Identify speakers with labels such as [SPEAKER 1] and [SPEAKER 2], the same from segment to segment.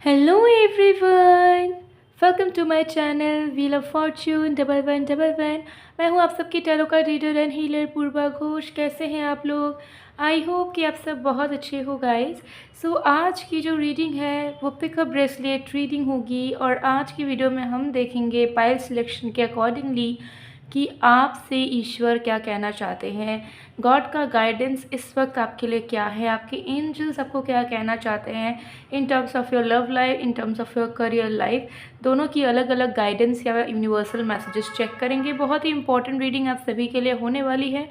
[SPEAKER 1] Hello everyone, welcome to my channel wheel of fortune 1111। मैं हूं आप सबकी टैरो का reader and healer Purva Ghosh. कैसे हैं आप लोग? आई होप कि आप सब बहुत अच्छे हो गाइस। सो आज की जो रीडिंग है वो पिकअप ब्रेसलेट रीडिंग होगी और आज की वीडियो में हम देखेंगे पायल सिलेक्शन के अकॉर्डिंगली कि आपसे ईश्वर क्या कहना चाहते हैं, गॉड का गाइडेंस इस वक्त आपके लिए क्या है, आपके एंजल्स आपको क्या कहना चाहते हैं in terms of your love life, in terms of your career life. दोनों की अलग अलग गाइडेंस या यूनिवर्सल मैसेजेस चेक करेंगे। बहुत ही इंपॉर्टेंट रीडिंग आप सभी के लिए होने वाली है,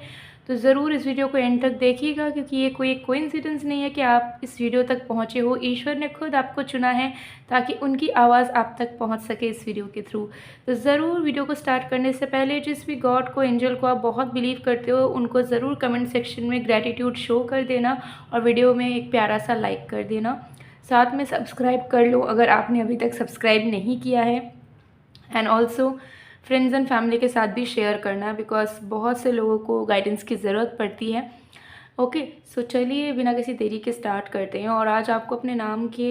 [SPEAKER 1] तो ज़रूर इस वीडियो को एंड तक देखिएगा क्योंकि ये कोई कोइंसिडेंस नहीं है कि आप इस वीडियो तक पहुँचे हो। ईश्वर ने खुद आपको चुना है ताकि उनकी आवाज़ आप तक पहुँच सके इस वीडियो के थ्रू। तो ज़रूर वीडियो को स्टार्ट करने से पहले जिस भी गॉड को, एंजल को आप बहुत बिलीव करते हो उनको ज़रूर कमेंट सेक्शन में ग्रैटिट्यूड शो कर देना और वीडियो में एक प्यारा सा लाइक कर देना। साथ में सब्सक्राइब कर लो अगर आपने अभी तक सब्सक्राइब नहीं किया है, and also friends and family के साथ भी शेयर करना बिकॉज बहुत से लोगों को गाइडेंस की ज़रूरत पड़ती है। ओके, सो चलिए बिना किसी देरी के स्टार्ट करते हैं। और आज आपको अपने नाम के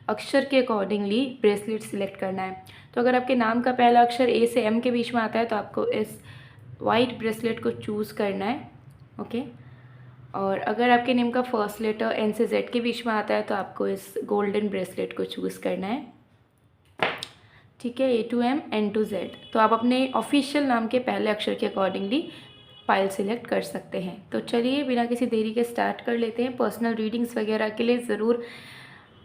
[SPEAKER 1] अक्षर के अकॉर्डिंगली ब्रेसलेट सिलेक्ट करना है। तो अगर आपके नाम का पहला अक्षर ए से एम के बीच में आता है तो आपको इस वाइट ब्रेसलेट को चूज़ करना है। ओके, और अगर आपके नेम का फर्स्ट लेटर एन से जेड के बीच में आता है तो आपको इस गोल्डन ब्रेसलेट को चूज़ करना है। ठीक है, A to M N to Z. तो आप अपने ऑफिशियल नाम के पहले अक्षर के अकॉर्डिंगली पायल सिलेक्ट कर सकते हैं। तो चलिए बिना किसी देरी के स्टार्ट कर लेते हैं। पर्सनल रीडिंग्स वगैरह के लिए ज़रूर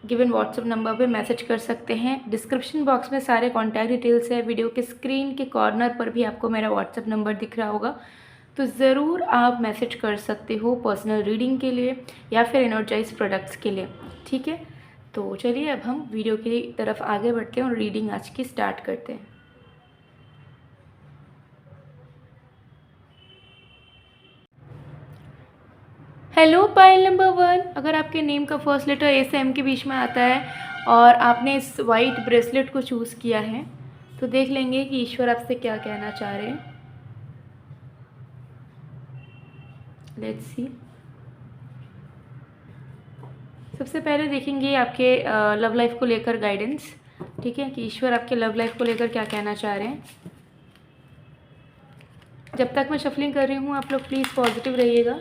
[SPEAKER 1] गिवन व्हाट्सएप नंबर पे मैसेज कर सकते हैं। डिस्क्रिप्शन बॉक्स में सारे कॉन्टैक्ट डिटेल्स है। वीडियो के स्क्रीन के कॉर्नर पर भी आपको मेरा व्हाट्सएप नंबर दिख रहा होगा, तो ज़रूर आप मैसेज कर सकते हो पर्सनल रीडिंग के लिए या फिर एनर्जाइज प्रोडक्ट्स के लिए। ठीक है, तो चलिए अब हम वीडियो की तरफ आगे बढ़ते हैं और रीडिंग आज की स्टार्ट करते हैं। हेलो पायल नंबर 1, अगर आपके नेम का फर्स्ट लेटर ए से एम के बीच में आता है और आपने इस वाइट ब्रेसलेट को चूज़ किया है तो देख लेंगे कि ईश्वर आपसे क्या कहना चाह रहे हैं। Let's see. सबसे पहले देखेंगे आपके लव लाइफ को लेकर गाइडेंस। ठीक है, कि ईश्वर आपके लव लाइफ को लेकर क्या कहना चाह रहे हैं। जब तक मैं शफलिंग कर रही हूँ आप लोग प्लीज़ पॉजिटिव रहिएगा।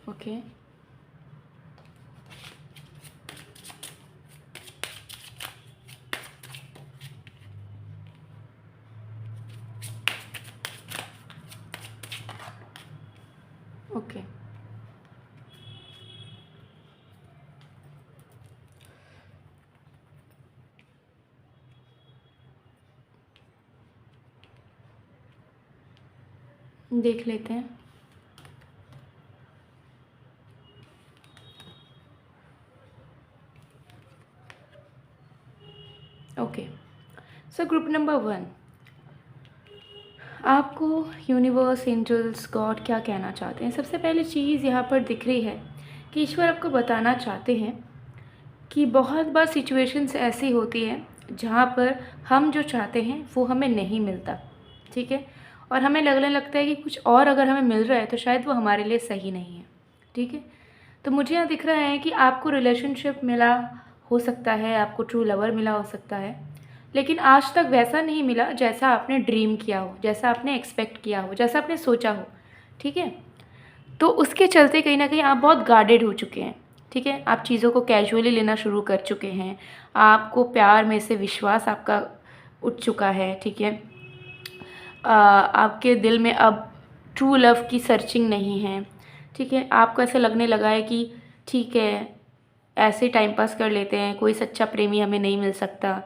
[SPEAKER 1] ओके, ओके, देख लेते हैं। ओके, सो ग्रुप नंबर 1, आपको यूनिवर्स, एंजल्स, गॉड क्या कहना चाहते हैं। सबसे पहली चीज़ यहाँ पर दिख रही है कि ईश्वर आपको बताना चाहते हैं कि बहुत बार सिचुएशंस ऐसी होती हैं जहाँ पर हम जो चाहते हैं वो हमें नहीं मिलता। ठीक है, और हमें लगने लगता है कि कुछ और अगर हमें मिल रहा है तो शायद वो हमारे लिए सही नहीं है। ठीक है, तो मुझे यहाँ दिख रहा है कि आपको रिलेशनशिप मिला हो सकता है, आपको ट्रू लवर मिला हो सकता है, लेकिन आज तक वैसा नहीं मिला जैसा आपने ड्रीम किया हो, जैसा आपने एक्सपेक्ट किया हो, जैसा आपने सोचा हो। ठीक है, तो उसके चलते कहीं ना कहीं आप बहुत गार्डेड हो चुके हैं। ठीक है, आप चीज़ों को कैजुअली लेना शुरू कर चुके हैं, आपको प्यार में से विश्वास आपका उठ चुका है। ठीक है, आपके दिल में अब ट्रू लव की सर्चिंग नहीं है। ठीक है, आपको ऐसा लगने लगा है कि ठीक है ऐसे टाइम पास कर लेते हैं, कोई सच्चा प्रेमी हमें नहीं मिल सकता।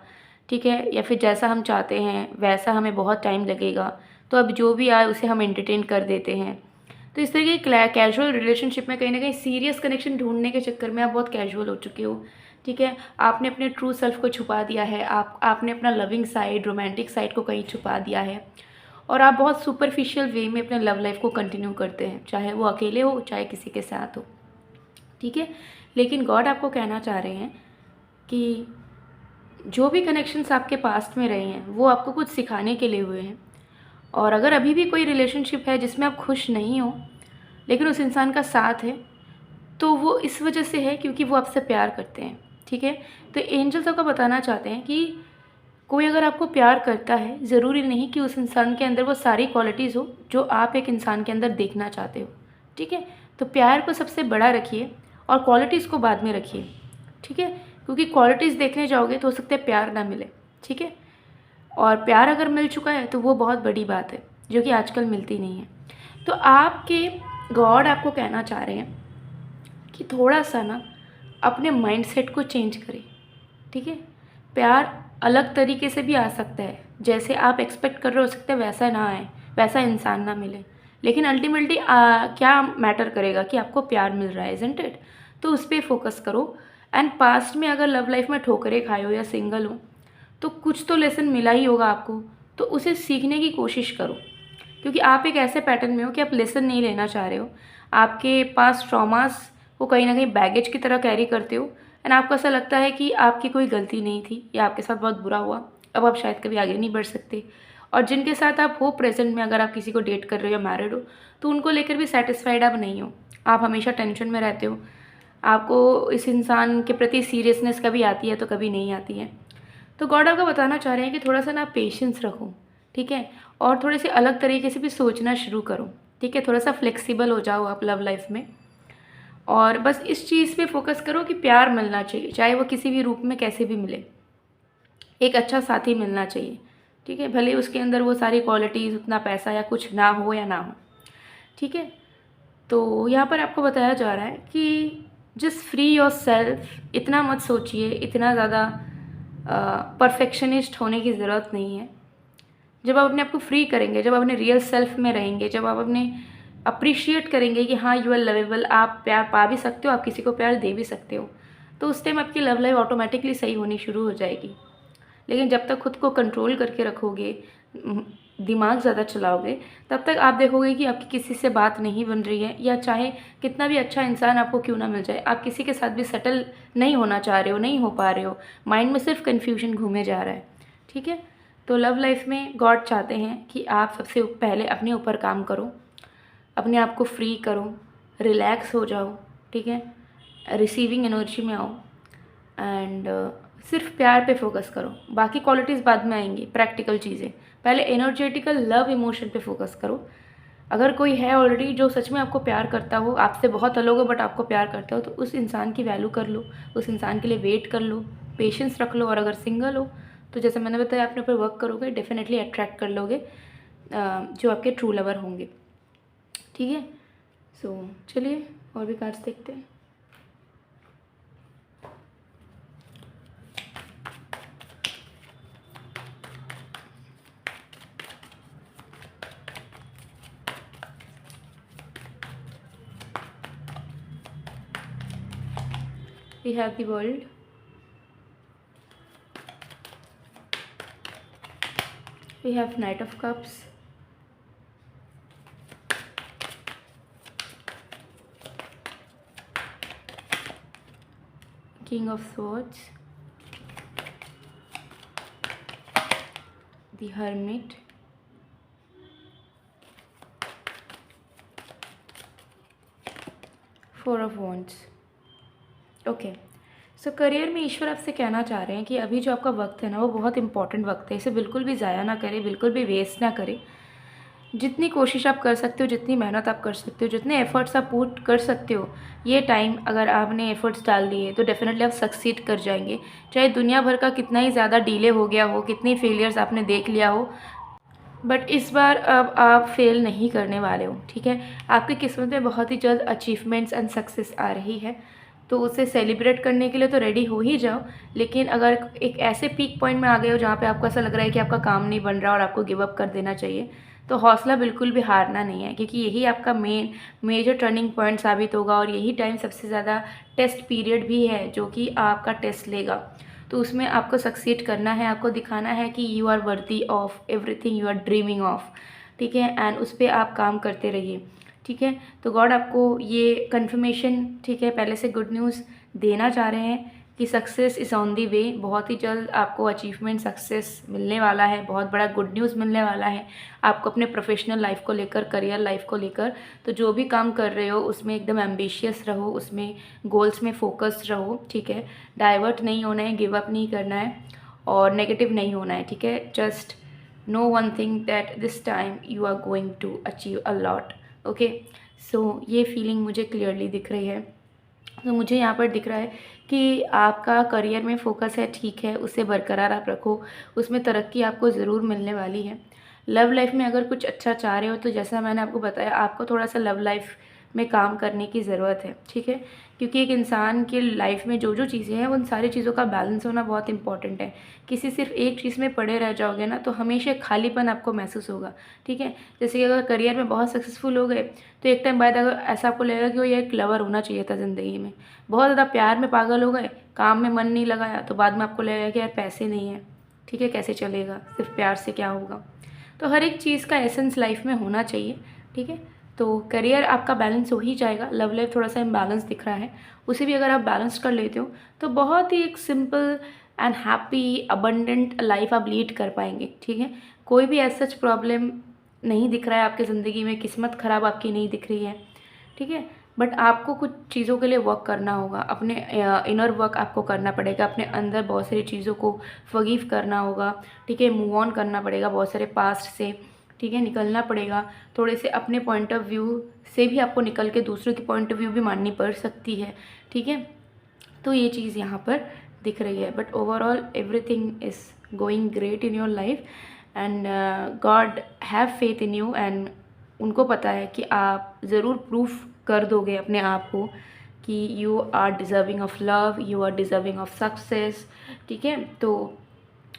[SPEAKER 1] ठीक है, या फिर जैसा हम चाहते हैं वैसा हमें बहुत टाइम लगेगा, तो अब जो भी आए उसे हम एंटरटेन कर देते हैं। तो इस तरह की कैजुअल रिलेशनशिप में कहीं ना कहीं सीरियस कनेक्शन ढूंढने के चक्कर में आप बहुत कैजुअल हो चुके हो। ठीक है, आपने अपने ट्रू सेल्फ को छुपा दिया है, आपने अपना लविंग साइड, रोमांटिक साइड को कहीं छुपा दिया है और आप बहुत सुपरफिशियल वे में अपने लव लाइफ को कंटिन्यू करते हैं, चाहे वो अकेले हो चाहे किसी के साथ हो। ठीक है, लेकिन गॉड आपको कहना चाह रहे हैं कि जो भी कनेक्शंस आपके पास्ट में रहे हैं वो आपको कुछ सिखाने के लिए हुए हैं। और अगर अभी भी कोई रिलेशनशिप है जिसमें आप खुश नहीं हो लेकिन उस इंसान का साथ है, तो वो इस वजह से है क्योंकि वो आपसे प्यार करते हैं। ठीक है, तो एंजल्स आपको बताना चाहते हैं कि कोई अगर आपको प्यार करता है, ज़रूरी नहीं कि उस इंसान के अंदर वो सारी क्वालिटीज़ हो जो आप एक इंसान के अंदर देखना चाहते हो। ठीक है, तो प्यार को सबसे बड़ा रखिए और क्वालिटीज़ को बाद में रखिए। ठीक है, क्योंकि क्वालिटीज़ देखने जाओगे तो हो सकता है प्यार ना मिले। ठीक है, और प्यार अगर मिल चुका है तो वो बहुत बड़ी बात है जो कि आजकल मिलती नहीं है। तो आपके गॉड आपको कहना चाह रहे हैं कि थोड़ा सा ना अपने माइंडसेट को चेंज करें। ठीक है, प्यार अलग तरीके से भी आ सकता है, जैसे आप एक्सपेक्ट कर रहे हो सकते हैं वैसा ना आए, वैसा इंसान ना मिले, लेकिन अल्टीमेटली क्या मैटर करेगा कि आपको प्यार मिल रहा है, इज़न्ट इट? तो उस पर फोकस करो। एंड पास्ट में अगर लव लाइफ में ठोकरें खाए हो या सिंगल हो तो कुछ तो लेसन मिला ही होगा आपको, तो उसे सीखने की कोशिश करो। क्योंकि आप एक ऐसे पैटर्न में हो कि आप लेसन नहीं लेना चाह रहे हो, आपके पास ट्रॉमास को कहीं ना कहीं बैगेज की तरह कैरी करते हो। एंड आपको ऐसा लगता है कि आपकी कोई गलती नहीं थी या आपके साथ बहुत बुरा हुआ, अब आप शायद कभी आगे नहीं बढ़ सकते। और जिनके साथ आप हो प्रेजेंट में, अगर आप किसी को डेट कर रहे हो या मैरिड हो, तो उनको लेकर भी सेटिस्फाइड आप नहीं हो, आप हमेशा टेंशन में रहते हो। आपको इस इंसान के प्रति सीरियसनेस कभी आती है तो कभी नहीं आती है। तो गॉड आपको बताना चाह रहे हैं कि थोड़ा सा ना पेशेंस रखो। ठीक है, और थोड़े से अलग तरीके से भी सोचना शुरू करो। ठीक है, थोड़ा सा फ्लेक्सिबल हो जाओ आप लव लाइफ में, और बस इस चीज़ पे फोकस करो कि प्यार मिलना चाहिए, चाहे वो किसी भी रूप में कैसे भी मिले। एक अच्छा साथी मिलना चाहिए। ठीक है, भले उसके अंदर वो सारी क्वालिटीज़, उतना पैसा या कुछ ना हो या ना हो। ठीक है, तो यहाँ पर आपको बताया जा रहा है कि जस्ट फ्री योर सेल्फ। इतना मत सोचिए, इतना ज़्यादा परफेक्शनिस्ट होने की ज़रूरत नहीं है। जब आप अपने आप को फ्री करेंगे, जब आप अपने रियल सेल्फ में रहेंगे, जब आप अपने अप्रिशिएट करेंगे कि हाँ यू आर लवेबल, आप प्यार पा भी सकते हो, आप किसी को प्यार दे भी सकते हो, तो उस टाइम आपकी लव लाइफ ऑटोमेटिकली सही होनी शुरू हो जाएगी। लेकिन जब तक खुद को कंट्रोल करके रखोगे, दिमाग ज़्यादा चलाओगे, तब तक आप देखोगे कि आपकी किसी से बात नहीं बन रही है, या चाहे कितना भी अच्छा इंसान आपको क्यों ना मिल जाए, आप किसी के साथ भी सेटल नहीं होना चाह रहे हो, नहीं हो पा रहे हो, माइंड में सिर्फ कन्फ्यूजन घूमे जा रहा है। ठीक है, तो लव लाइफ में गॉड चाहते हैं कि आप सबसे पहले अपने ऊपर काम करो, अपने आप को फ्री करो, रिलैक्स हो जाओ। ठीक है, रिसीविंग एनर्जी में आओ, एंड सिर्फ प्यार पे फोकस करो। बाकी क्वालिटीज़ बाद में आएंगी, प्रैक्टिकल चीज़ें। पहले एनर्जेटिकल लव इमोशन पे फोकस करो। अगर कोई है ऑलरेडी जो सच में आपको प्यार करता हो, आपसे बहुत अलग हो बट आपको प्यार करता हो, तो उस इंसान की वैल्यू कर लो, उस इंसान के लिए वेट कर लो, पेशेंस रख लो। और अगर सिंगल हो तो जैसे मैंने बताया, अपने ऊपर वर्क करोगे, डेफिनेटली अट्रैक्ट कर लोगे जो आपके ट्रू लवर होंगे। ठीक है, सो चलिए और भी कार्ड्स देखते हैं। We have the World, we have Knight of Cups, King of Swords, the Hermit, Four of Wands। Okay, so career में ईश्वर आपसे कहना चाह रहे हैं कि अभी जो आपका वक्त है ना, वो बहुत इंपॉर्टेंट वक्त है, इसे बिल्कुल भी ज़ाया ना करें, बिल्कुल भी वेस्ट ना करें। जितनी कोशिश आप कर सकते हो, जितनी मेहनत आप कर सकते हो, जितने एफर्ट्स आप पुट कर सकते हो, ये टाइम अगर आपने एफर्ट्स डाल दिए तो डेफिनेटली आप सक्सीड कर जाएंगे। चाहे दुनिया भर का कितना ही ज़्यादा डिले हो गया हो, कितनी फेलियर्स आपने देख लिया हो, बट इस बार अब आप फेल नहीं करने वाले हो। ठीक है, आपकी किस्मत में बहुत ही जल्द अचीवमेंट्स एंड सक्सेस आ रही है, तो उसे सेलिब्रेट करने के लिए तो रेडी हो ही जाओ। लेकिन अगर एक ऐसे पीक पॉइंट में आ गए हो जहाँ पे आपको ऐसा लग रहा है कि आपका काम नहीं बन रहा और आपको गिव अप कर देना चाहिए, तो हौसला बिल्कुल भी हारना नहीं है, क्योंकि यही आपका मेजर टर्निंग पॉइंट साबित होगा। और यही टाइम सबसे ज़्यादा टेस्ट पीरियड भी है जो कि आपका टेस्ट लेगा। तो उसमें आपको सक्सीड करना है, आपको दिखाना है कि you are worthy of everything you are dreaming of. ठीक है, एंड उस पर आप काम करते रहिए। ठीक है, तो गॉड आपको ये कन्फर्मेशन, ठीक है, पहले से गुड न्यूज़ देना चाह रहे हैं कि सक्सेस इज़ ऑन दी वे। बहुत ही जल्द आपको अचीवमेंट सक्सेस मिलने वाला है, बहुत बड़ा गुड न्यूज़ मिलने वाला है आपको अपने प्रोफेशनल लाइफ को लेकर, करियर लाइफ को लेकर। तो जो भी काम कर रहे हो उसमें एकदम एम्बिशियस रहो, उसमें गोल्स में फोकस रहो, ठीक है। डाइवर्ट नहीं होना है, गिव अप नहीं करना है और नेगेटिव नहीं होना है, ठीक है। Just know one thing that this time you are going to achieve a lot, okay. So ये फीलिंग मुझे क्लियरली दिख रही है। तो मुझे यहाँ पर दिख रहा है कि आपका करियर में फोकस है, ठीक है, उसे बरकरार आप रखो, उसमें तरक्की आपको ज़रूर मिलने वाली है। लव लाइफ में अगर कुछ अच्छा चाह रहे हो तो जैसा मैंने आपको बताया, आपको थोड़ा सा लव लाइफ में काम करने की ज़रूरत है, ठीक है। क्योंकि एक इंसान की लाइफ में जो जो चीज़ें हैं उन सारी चीज़ों का बैलेंस होना बहुत इंपॉर्टेंट है। किसी सिर्फ एक चीज़ में पड़े रह जाओगे ना तो हमेशा खालीपन आपको महसूस होगा, ठीक है। जैसे कि अगर करियर में बहुत सक्सेसफुल हो गए तो एक टाइम बाद अगर ऐसा आपको लगेगा कि वो ये एक लवर होना चाहिए था ज़िंदगी में। बहुत ज़्यादा प्यार में पागल हो गए, काम में मन नहीं लगाया तो बाद में आपको लगेगा कि यार पैसे नहीं है, ठीक है, कैसे चलेगा, सिर्फ प्यार से क्या होगा। तो हर एक चीज़ का एसेंस लाइफ में होना चाहिए, ठीक है। तो करियर आपका बैलेंस हो ही जाएगा। लव लाइफ थोड़ा सा इम्बैलेंस दिख रहा है, उसे भी अगर आप बैलेंस कर लेते हो तो बहुत ही एक simple and happy abundant life आप लीड कर पाएंगे, ठीक है। कोई भी ऐसा सच प्रॉब्लम नहीं दिख रहा है आपकी ज़िंदगी में, किस्मत ख़राब आपकी नहीं दिख रही है, ठीक है। बट आपको कुछ चीज़ों के लिए वर्क करना होगा, अपने इनर वर्क आपको करना पड़ेगा, अपने अंदर बहुत सारी चीज़ों को फॉरगिव करना होगा, ठीक है। मूव ऑन करना पड़ेगा बहुत सारे पास्ट से, ठीक है, निकलना पड़ेगा। थोड़े से अपने पॉइंट ऑफ व्यू से भी आपको निकल के दूसरों की पॉइंट ऑफ व्यू भी माननी पड़ सकती है, ठीक है। तो ये चीज़ यहाँ पर दिख रही है। But overall everything is going great in your life and God have faith in you. And उनको पता है कि आप ज़रूर प्रूफ कर दोगे अपने आप को कि you are deserving of love, you are deserving of success, ठीक है। तो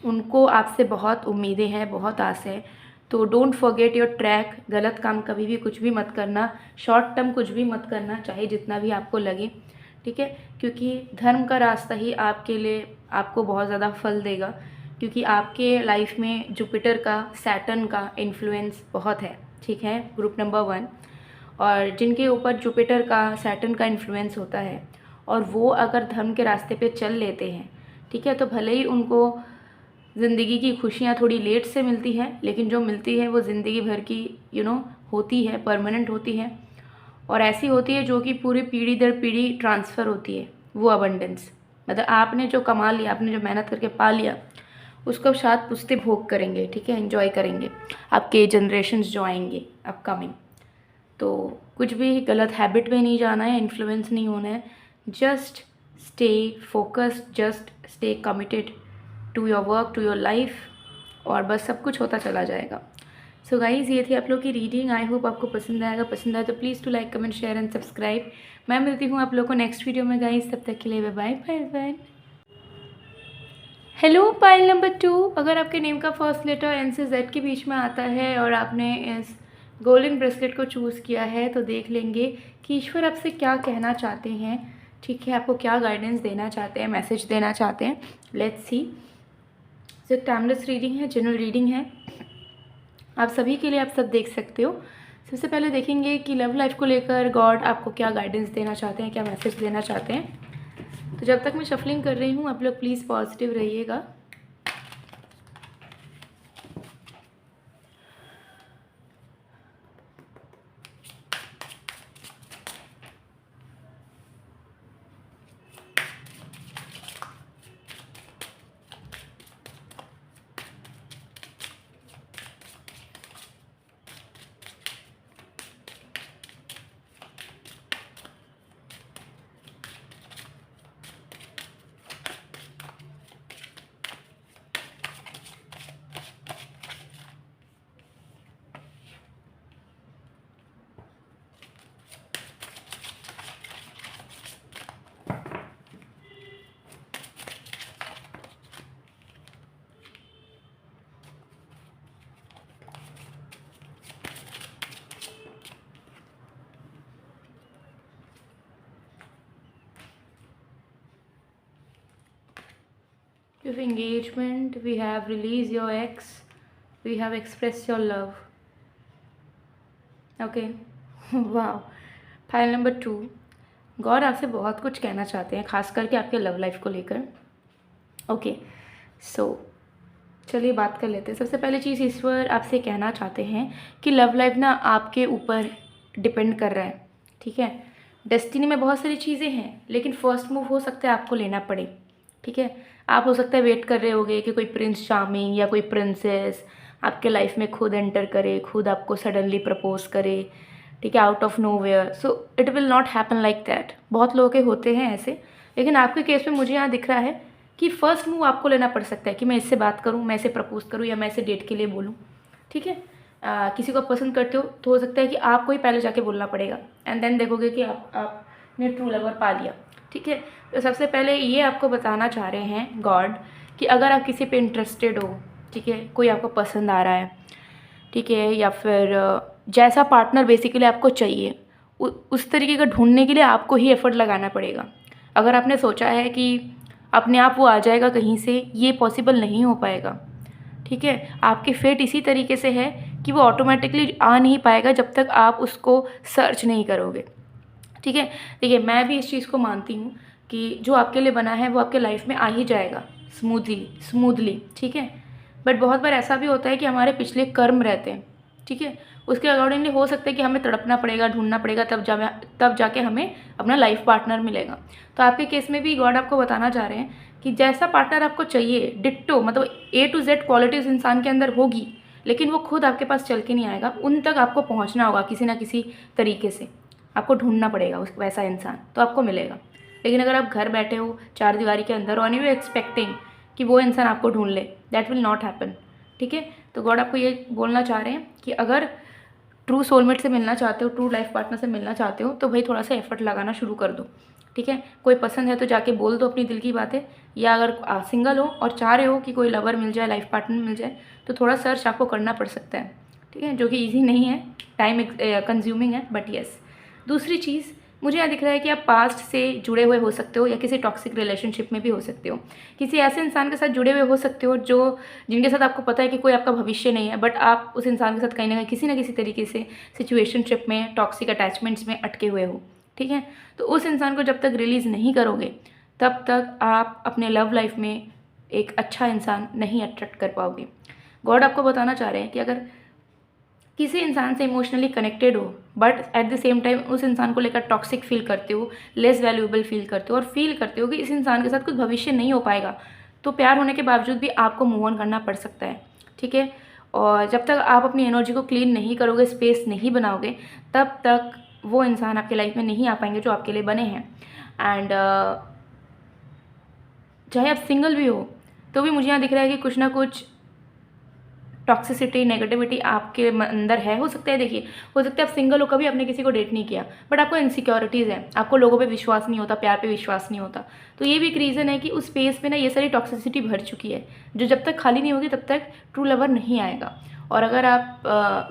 [SPEAKER 1] उनको आपसे बहुत उम्मीदें हैं, बहुत आस है। तो डोंट फॉरगेट योर ट्रैक। गलत काम कभी भी कुछ भी मत करना, शॉर्ट टर्म कुछ भी मत करना, चाहे जितना भी आपको लगे, ठीक है। क्योंकि धर्म का रास्ता ही आपके लिए आपको बहुत ज़्यादा फल देगा, क्योंकि आपके लाइफ में जुपिटर का, सैटर्न का इन्फ्लुएंस बहुत है, ठीक है, ग्रुप नंबर 1। और जिनके ऊपर जुपिटर का, सैटर्न का इन्फ्लुएंस होता है और वो अगर धर्म के रास्ते पे चल लेते हैं, ठीक है, तो भले ही उनको ज़िंदगी की खुशियाँ थोड़ी लेट से मिलती हैं, लेकिन जो मिलती है वो ज़िंदगी भर की होती है, परमानेंट होती है और ऐसी होती है जो कि पूरी पीढ़ी दर पीढ़ी ट्रांसफ़र होती है। वो अबंडेंस मतलब आपने जो कमा लिया, आपने जो मेहनत करके पा लिया, उसको साथ पुश्ते भोग करेंगे, ठीक है, एंजॉय करेंगे आपके जनरेशन्स जो आएंगे अपकमिंग। तो कुछ भी गलत हैबिट में नहीं जाना है, इन्फ्लुएंस नहीं होना है। Just stay focused, just stay committed to your work, to your life, और बस सब कुछ होता चला जाएगा। सो गाइज़, ये थी आप लोग की रीडिंग। आई होप आपको पसंद आएगा। पसंद आए तो please to like, comment, share and subscribe. मैं मिलती हूँ आप लोग को नेक्स्ट वीडियो में गाइज़, तब तक के लिए bye bye bye. Hello pile number 2, अगर आपके नेम का फर्स्ट लेटर एन से जेड के बीच में आता है और आपने इस गोल्डन ब्रेसलेट को चूज़ किया है तो देख लेंगे कि ईश्वर आपसे क्या कहना चाहते हैं, ठीक है, आपको क्या गाइडेंस देना चाहते हैं, मैसेज देना चाहते हैं। Let's see. जो टाइमलेस रीडिंग है, जनरल रीडिंग है, आप सभी के लिए, आप सब देख सकते हो। सबसे पहले देखेंगे कि लव लाइफ को लेकर गॉड आपको क्या गाइडेंस देना चाहते हैं, क्या मैसेज देना चाहते हैं। तो जब तक मैं शफलिंग कर रही हूँ आप लोग प्लीज़ पॉजिटिव रहिएगा। With engagement, we have release your ex, we have express your love. Okay. Wow. Pile number 2, God आपसे बहुत कुछ कहना चाहते हैं, खास करके आपके लव लाइफ को लेकर। ओके, सो चलिए बात कर लेते हैं। सबसे पहली चीज़ ईश्वर आपसे कहना चाहते हैं कि लव लाइफ ना आपके ऊपर डिपेंड कर रहा है, ठीक है। डेस्टिनी में बहुत सारी चीज़ें हैं, लेकिन फर्स्ट मूव हो सकता है आपको लेना पड़े, ठीक है। आप हो सकता है वेट कर रहे होगे कि कोई प्रिंस चार्मिंग या कोई प्रिंसेस आपके लाइफ में खुद एंटर करे, खुद आपको सडनली प्रपोज करे, ठीक है, out of nowhere. So it will not happen like that. बहुत लोगों के होते हैं ऐसे, लेकिन आपके केस में मुझे यहाँ दिख रहा है कि फ़र्स्ट मूव आपको लेना पड़ सकता है कि मैं इससे बात करूँ, मैं इसे प्रपोज करूँ या मैं इसे डेट के लिए बोलूँ, ठीक है। किसी को पसंद करते हो तो हो सकता है कि आपको ही पहले जाके बोलना पड़ेगा, एंड देन देखोगे कि आपने ट्रू लवर पा लिया, ठीक है। तो सबसे पहले ये आपको बताना चाह रहे हैं गॉड कि अगर आप किसी पे इंटरेस्टेड हो, ठीक है, कोई आपको पसंद आ रहा है, ठीक है, या फिर जैसा पार्टनर बेसिकली आपको चाहिए उस तरीके का ढूंढने के लिए आपको ही एफर्ट लगाना पड़ेगा। अगर आपने सोचा है कि अपने आप वो आ जाएगा कहीं से, ये पॉसिबल नहीं हो पाएगा, ठीक है। आपके फेट इसी तरीके से है कि वो ऑटोमेटिकली आ नहीं पाएगा जब तक आप उसको सर्च नहीं करोगे, ठीक है। देखिए, मैं भी इस चीज़ को मानती हूँ कि जो आपके लिए बना है वो आपके लाइफ में आ ही जाएगा स्मूथली, ठीक है। बट बहुत बार ऐसा भी होता है कि हमारे पिछले कर्म रहते हैं, ठीक है, उसके अकॉर्डिंगली हो सकता है कि हमें तड़पना पड़ेगा, ढूंढना पड़ेगा, तब जाके हमें अपना लाइफ पार्टनर मिलेगा। तो आपके केस में भी गॉड आपको बताना चाह रहे हैं कि जैसा पार्टनर आपको चाहिए, डिट्टो, मतलब A to Z क्वालिटीज़ इंसान के अंदर होगी, लेकिन वो खुद आपके पास चल के नहीं आएगा, उन तक आपको पहुँचना होगा किसी ना किसी तरीके से। आपको ढूंढना पड़ेगा उस वैसा इंसान, तो आपको मिलेगा। लेकिन अगर आप घर बैठे हो चार दीवारी के अंदर और यू एक्सपेक्टिंग कि वो इंसान आपको ढूंढ ले, दैट विल नॉट हैपन, ठीक है। तो गॉड आपको ये बोलना चाह रहे हैं कि अगर ट्रू सोलमेट से मिलना चाहते हो, ट्रू लाइफ पार्टनर से मिलना चाहते हो, तो भाई थोड़ा सा एफर्ट लगाना शुरू कर दो, ठीक है। कोई पसंद है तो जाके बोल दो अपनी दिल की बातें, या अगर सिंगल हो और चाह रहे हो कि कोई लवर मिल जाए, लाइफ पार्टनर मिल जाए, तो थोड़ा सर्च आपको करना पड़ सकता है, ठीक है, जो कि ईजी नहीं है, टाइम कंज्यूमिंग है, बट येस। दूसरी चीज़, मुझे यहाँ दिख रहा है कि आप पास्ट से जुड़े हुए हो सकते हो या किसी टॉक्सिक रिलेशनशिप में भी हो सकते हो। किसी ऐसे इंसान के साथ जुड़े हुए हो सकते हो जिनके साथ आपको पता है कि कोई आपका भविष्य नहीं है, बट आप उस इंसान के साथ कहीं ना किसी तरीके से सिचुएशनशिप में, टॉक्सिक अटैचमेंट्स में अटके हुए हो, ठीक है। तो उस इंसान को जब तक रिलीज़ नहीं करोगे तब तक आप अपने लव लाइफ में एक अच्छा इंसान नहीं अट्रैक्ट कर पाओगे। गॉड आपको बताना चाह रहे हैं कि अगर किसी इंसान से इमोशनली कनेक्टेड हो but at the same time उस इंसान को लेकर टॉक्सिक फील करते हो, लेस वैल्यूएबल फील करते हो और फील करते हो कि इस इंसान के साथ कुछ भविष्य नहीं हो पाएगा, तो प्यार होने के बावजूद भी आपको मूव ऑन करना पड़ सकता है, ठीक है। और जब तक आप अपनी एनर्जी को क्लीन नहीं करोगे, स्पेस नहीं बनाओगे, तब तक वो इंसान आपके लाइफ में नहीं आ पाएंगे जो आपके लिए बने हैं। एंड चाहे आप सिंगल भी हो तो भी मुझे यहाँ दिख रहा है कि कुछ ना कुछ टॉक्सिसिटी, नेगेटिविटी आपके अंदर है। हो सकता है, देखिए, हो सकता है आप सिंगल हो, कभी आपने किसी को डेट नहीं किया, बट आपको इनसिक्योरिटीज़ हैं, आपको लोगों पे विश्वास नहीं होता, प्यार पे विश्वास नहीं होता। तो ये भी एक रीज़न है कि उस स्पेस में ना ये सारी टॉक्सिसिटी भर चुकी है, जो जब तक खाली नहीं होगी तब तक ट्रू लवर नहीं आएगा। और अगर आप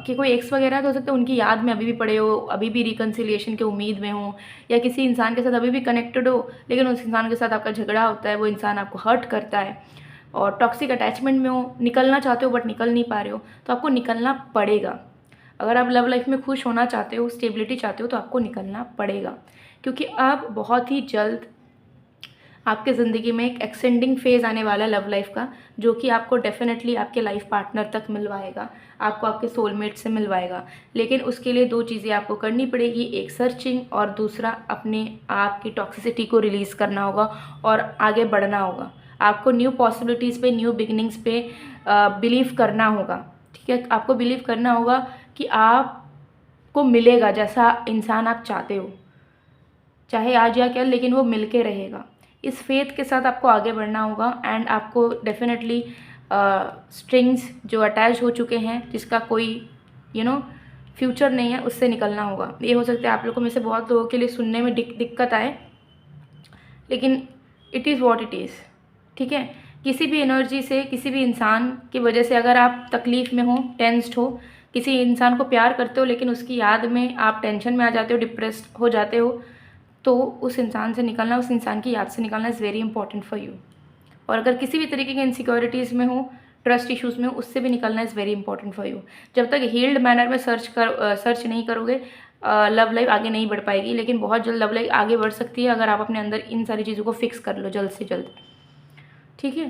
[SPEAKER 1] कि कोई एक्स वगैरह तो हो सकता है उनकी याद में अभी भी पड़े हो, अभी भी रिकन्सिलिएशन के उम्मीद में हो, या किसी इंसान के साथ अभी भी कनेक्टेड हो, लेकिन उस इंसान के साथ आपका झगड़ा होता है, वो इंसान आपको हर्ट करता है और टॉक्सिक अटैचमेंट में हो, निकलना चाहते हो बट निकल नहीं पा रहे हो, तो आपको निकलना पड़ेगा। अगर आप लव लाइफ में खुश होना चाहते हो, स्टेबिलिटी चाहते हो, तो आपको निकलना पड़ेगा, क्योंकि अब बहुत ही जल्द आपके ज़िंदगी में एक एक्सटेंडिंग फेज़ आने वाला है लव लाइफ का, जो कि आपको डेफिनेटली आपके लाइफ पार्टनर तक मिलवाएगा, आपको आपके सोलमेट से मिलवाएगा। लेकिन उसके लिए दो चीज़ें आपको करनी पड़ेगी, एक सर्चिंग और दूसरा अपने आप की टॉक्सिसिटी को रिलीज़ करना होगा और आगे बढ़ना होगा। आपको न्यू पॉसिबिलिटीज़ पे, न्यू बिगिनिंग्स पे बिलीव करना होगा, ठीक है। आपको बिलीव करना होगा कि आपको मिलेगा जैसा इंसान आप चाहते हो, चाहे आज या कल, लेकिन वो मिल के रहेगा। इस फेथ के साथ आपको आगे बढ़ना होगा एंड आपको डेफिनेटली स्ट्रिंग्स जो अटैच हो चुके हैं, जिसका कोई फ्यूचर नहीं है, उससे निकलना होगा। ये हो सकता है आप लोगों में से बहुत लोगों के लिए सुनने में दिक्कत आए, लेकिन it is what it is, ठीक है। किसी भी एनर्जी से, किसी भी इंसान की वजह से अगर आप तकलीफ़ में हो, टेंस्ड हो, किसी इंसान को प्यार करते हो लेकिन उसकी याद में आप टेंशन में आ जाते हो, डिप्रेस्ड हो जाते हो, तो उस इंसान से निकलना, उस इंसान की याद से निकलना is very important for you. और अगर किसी भी तरीके की इनसिक्योरिटीज़ में हो, ट्रस्ट इश्यूज़ में हो, उससे भी निकलना is very important for you. जब तक हील्ड मैनर में सर्च नहीं करोगे, लव लाइफ आगे नहीं बढ़ पाएगी, लेकिन बहुत जल्द लव लाइफ आगे बढ़ सकती है अगर आप अपने अंदर इन सारी चीज़ों को फिक्स कर लो जल्द से जल्द। ठीक है,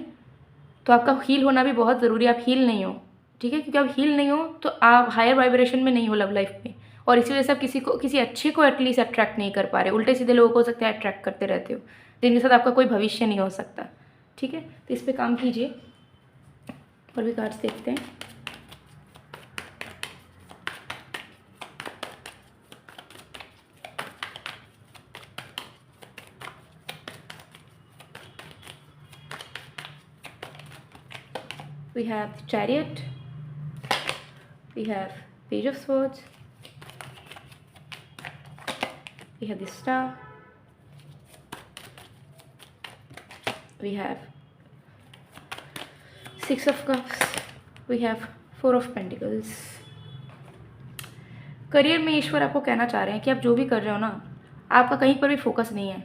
[SPEAKER 1] तो आपका हील होना भी बहुत ज़रूरी है। आप हील नहीं हो, ठीक है, क्योंकि आप हील नहीं हो तो आप हायर वाइब्रेशन में नहीं हो लव लाइफ में, और इसी वजह से आप किसी अच्छे को एटलीस्ट अट्रैक्ट नहीं कर पा रहे। उल्टे सीधे लोगों को हो सकता है अट्रैक्ट करते रहते हो, जिनके साथ आपका कोई भविष्य नहीं हो सकता। ठीक है, तो इस पर काम कीजिए। और भी कार्ड्स देखते हैं। We have the Chariot, we have Page of Swords, we have the Star, we have Six of Cups, we have Four of Pentacles। Career में ईश्वर आपको कहना चाह रहे हैं कि आप जो भी कर रहे हो ना, आपका कहीं पर भी फोकस नहीं है।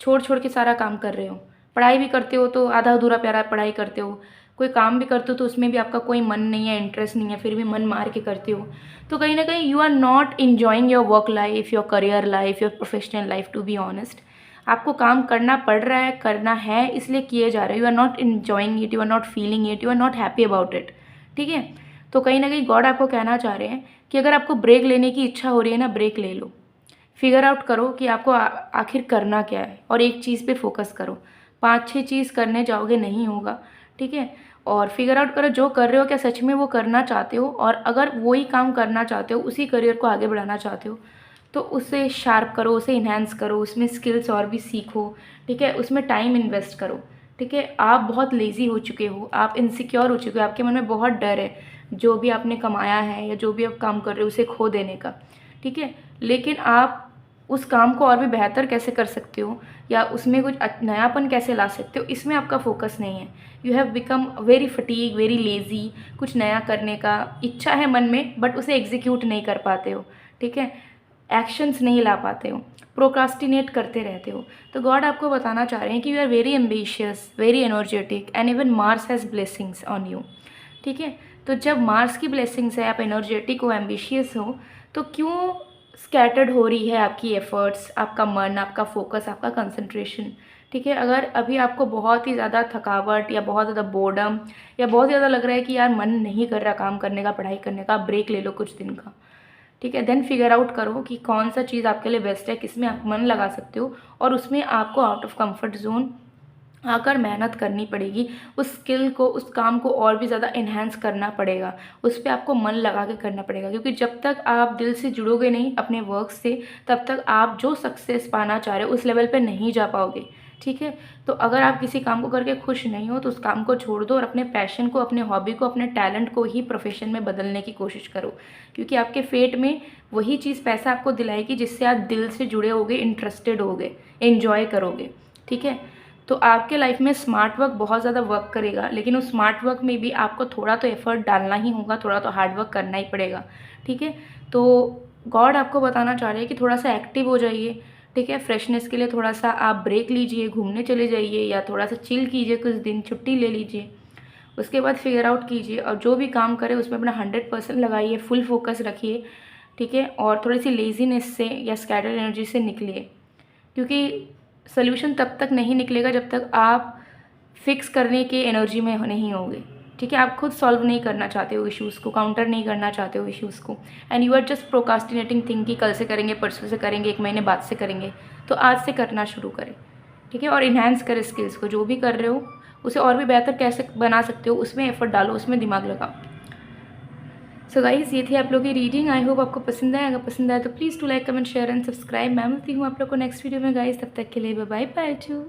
[SPEAKER 1] छोड़ छोड़ के सारा काम कर रहे हो। पढ़ाई भी करते हो तो आधा अधूरा प्यारा पढ़ाई करते हो, कोई काम भी करते हो तो उसमें भी आपका कोई मन नहीं है, इंटरेस्ट नहीं है, फिर भी मन मार के करते हो। तो कहीं ना कहीं you are not enjoying your work life, your career life, your professional life. To be honest, आपको काम करना पड़ रहा है, करना है, इसलिए किए जा रहे हो। You are not enjoying it, you are not feeling it, you are not happy about it. ठीक है, तो कहीं ना कहीं गॉड आपको कहना चाह रहे हैं कि अगर आपको ब्रेक लेने की इच्छा हो रही है ना, ब्रेक ले लो। फिगर आउट करो कि आपको आखिर करना क्या है, और एक चीज़ पे फोकस करो। 5-6 चीज़ करने जाओगे नहीं होगा। ठीक है, और फिगर आउट करो जो कर रहे हो क्या सच में वो करना चाहते हो, और अगर वही काम करना चाहते हो, उसी करियर को आगे बढ़ाना चाहते हो, तो उसे शार्प करो, उसे इन्हेंस करो, उसमें स्किल्स और भी सीखो। ठीक है, उसमें टाइम इन्वेस्ट करो। ठीक है, आप बहुत लेज़ी हो चुके हो, आप इनसिक्योर हो चुके हो, आपके मन में बहुत डर है जो भी आपने कमाया है या जो भी आप काम कर रहे हो उसे खो देने का। ठीक है, लेकिन आप उस काम को और भी बेहतर कैसे कर सकते हो या उसमें कुछ नयापन कैसे ला सकते हो, इसमें आपका फोकस नहीं है। You have become very fatigue, very lazy. कुछ नया करने का इच्छा है मन में, बट उसे एग्जीक्यूट नहीं कर पाते हो। ठीक है, एक्शंस नहीं ला पाते हो, प्रोक्रास्टिनेट करते रहते हो। तो गॉड आपको बताना चाह रहे हैं कि you are very ambitious, very energetic, and even Mars has blessings on you. ठीक है, तो जब मार्स की ब्लेसिंग्स है, आप एनर्जेटिक हो, एम्बिशियस हो, तो क्यों स्कैटर्ड हो रही है आपकी एफर्ट्स, आपका मन, आपका फोकस, आपका कंसंट्रेशन। ठीक है, अगर अभी आपको बहुत ही ज़्यादा थकावट या बहुत ज़्यादा बोर्डम या बहुत ज़्यादा लग रहा है कि यार मन नहीं कर रहा काम करने का, पढ़ाई करने का, ब्रेक ले लो कुछ दिन का। ठीक है, देन फिगर आउट करो कि कौन सा चीज़ आपके लिए बेस्ट है, किसमें आप मन लगा सकते हो, और उसमें आपको आउट ऑफ कंफर्ट जोन आकर मेहनत करनी पड़ेगी। उस स्किल को, उस काम को और भी ज़्यादा इन्हेंस करना पड़ेगा, उस पर आपको मन लगा के करना पड़ेगा। क्योंकि जब तक आप दिल से जुड़ोगे नहीं अपने वर्क से, तब तक आप जो सक्सेस पाना चाह रहे हो उस लेवल पे नहीं जा पाओगे। ठीक है, तो अगर आप किसी काम को करके खुश नहीं हो तो उस काम को छोड़ दो और अपने पैशन को, अपने हॉबी को, अपने टैलेंट को ही प्रोफेशन में बदलने की कोशिश करो। क्योंकि आपके फेट में वही चीज़ पैसा आपको दिलाएगी जिससे आप दिल से जुड़े होगे, इंटरेस्टेड होगे, एन्जॉय करोगे। ठीक है, तो आपके लाइफ में स्मार्ट वर्क बहुत ज़्यादा वर्क करेगा, लेकिन उस स्मार्ट वर्क में भी आपको थोड़ा तो एफर्ट डालना ही होगा, थोड़ा तो हार्ड वर्क करना ही पड़ेगा। ठीक है, तो गॉड आपको बताना चाह रहे हैं कि थोड़ा सा एक्टिव हो जाइए। ठीक है, फ्रेशनेस के लिए थोड़ा सा आप ब्रेक लीजिए, घूमने चले जाइए या थोड़ा सा चिल कीजिए, कुछ दिन छुट्टी ले लीजिए। उसके बाद फिगर आउट कीजिए और जो भी काम करें उसमें अपना 100% लगाइए, फुल फोकस रखिए। ठीक है, और थोड़ी सी लेजीनेस से या स्कैटर्ड एनर्जी से निकलिए, क्योंकि सोल्यूशन तब तक नहीं निकलेगा जब तक आप फिक्स करने के एनर्जी में नहीं होगे। ठीक है, आप खुद सॉल्व नहीं करना चाहते हो इश्यूज़ को, काउंटर नहीं करना चाहते हो इश्यूज़ को, and you are just procrastinating think कि कल से करेंगे, परसों से करेंगे, 1 महीने बाद से करेंगे। तो आज से करना शुरू करें। ठीक है, और इन्हेंस करें स्किल्स को, जो भी कर रहे हो उसे और भी बेहतर कैसे बना सकते हो उसमें एफर्ट डालो, उसमें दिमाग लगाओ। सो गाइस, ये थी आप लोगों की रीडिंग। आई होप आपको पसंद आए। अगर पसंद आए तो please to like, comment, share and subscribe. मैं मिलती हूँ आप लोग को नेक्स्ट वीडियो में गाइस। तब तक के लिए बाय बाय टू।